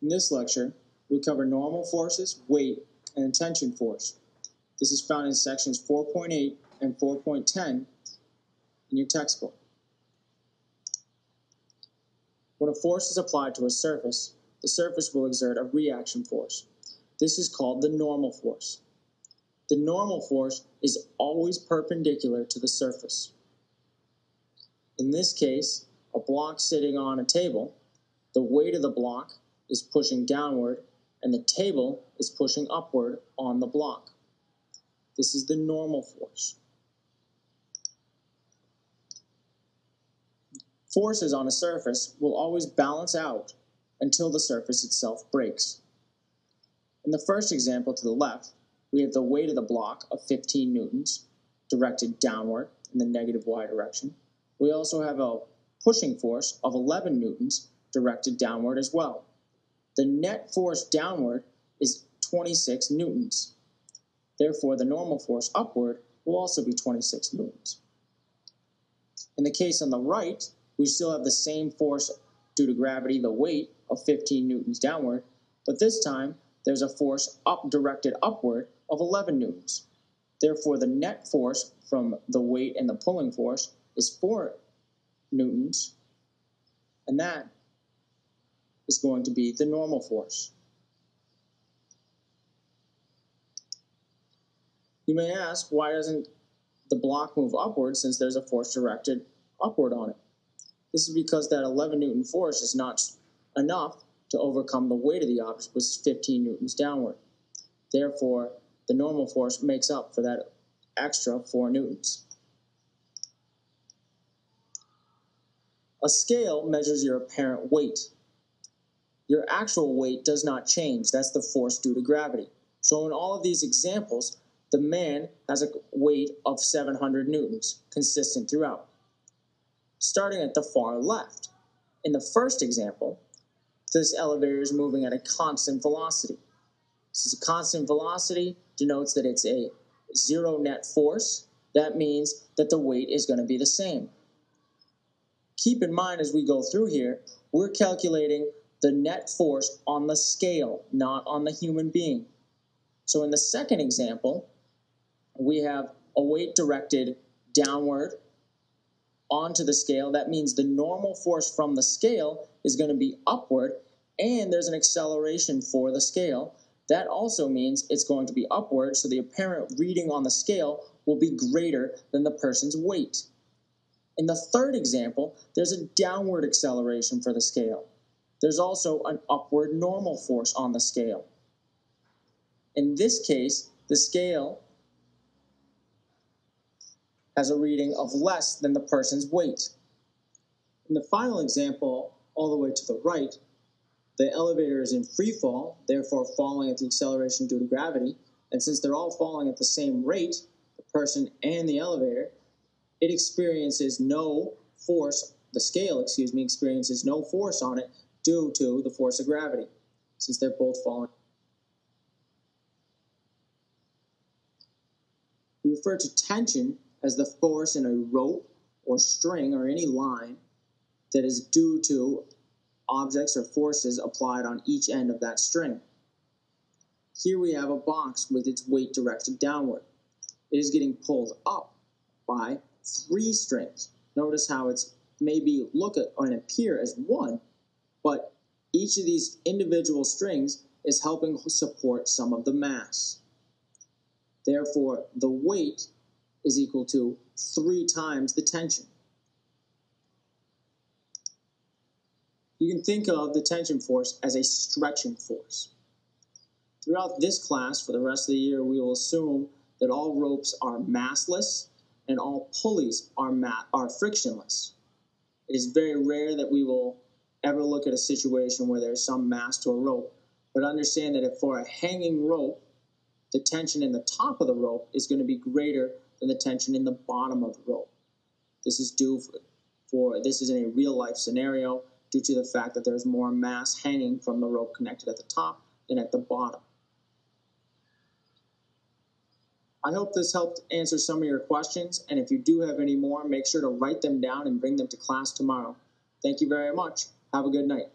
In this lecture, we cover normal forces, weight, and a tension force. This is found in sections 4.8 and 4.10 in your textbook. When a force is applied to a surface, the surface will exert a reaction force. This is called the normal force. The normal force is always perpendicular to the surface. In this case, a block sitting on a table, the weight of the block is pushing downward and the table is pushing upward on the block. This is the normal force. Forces on a surface will always balance out until the surface itself breaks. In the first example to the left, we have the weight of the block of 15 newtons directed downward in the negative y direction. We also have a pushing force of 11 newtons directed downward as well. The net force downward is 26 newtons. Therefore, the normal force upward will also be 26 newtons. In the case on the right, we still have the same force due to gravity, the weight of 15 newtons downward, but this time there's a force directed upward of 11 newtons. Therefore, the net force from the weight and the pulling force is 4 newtons, and that is going to be the normal force. You may ask, why doesn't the block move upward since there's a force directed upward on it? This is because that 11 Newton force is not enough to overcome the weight of the object, which is 15 newtons downward. Therefore, the normal force makes up for that extra 4 newtons. A scale measures your apparent weight. Your actual weight does not change. That's the force due to gravity. So in all of these examples, the man has a weight of 700 newtons, consistent throughout. Starting at the far left, in the first example, this elevator is moving at a constant velocity. Since a constant velocity denotes that it's a zero net force, that means that the weight is going to be the same. Keep in mind as we go through here, we're calculating the net force on the scale, not on the human being. So in the second example, we have a weight directed downward onto the scale. That means the normal force from the scale is going to be upward, and there's an acceleration for the scale. That also means it's going to be upward, so the apparent reading on the scale will be greater than the person's weight. In the third example, there's a downward acceleration for the scale. There's also an upward normal force on the scale. In this case, the scale has a reading of less than the person's weight. In the final example, all the way to the right, the elevator is in free fall, therefore falling at the acceleration due to gravity, and since they're all falling at the same rate, the person and the elevator, it experiences no force, the scale, experiences no force on it due to the force of gravity, since they're both falling. We refer to tension as the force in a rope or string or any line that is due to objects or forces applied on each end of that string. Here we have a box with its weight directed downward. It is getting pulled up by 3 strings. Notice how it's maybe look at and appear as one, but each of these individual strings is helping support some of the mass. Therefore, the weight is equal to 3 times the tension. You can think of the tension force as a stretching force. Throughout this class, for the rest of the year, we will assume that all ropes are massless and all pulleys are frictionless. It is very rare that we will ever look at a situation where there's some mass to a rope, but understand that if for a hanging rope, the tension in the top of the rope is going to be greater than the tension in the bottom of the rope. This is this is in a real life scenario due to the fact that there's more mass hanging from the rope connected at the top than at the bottom. I hope this helped answer some of your questions, and if you do have any more, make sure to write them down and bring them to class tomorrow. Thank you very much. Have a good night.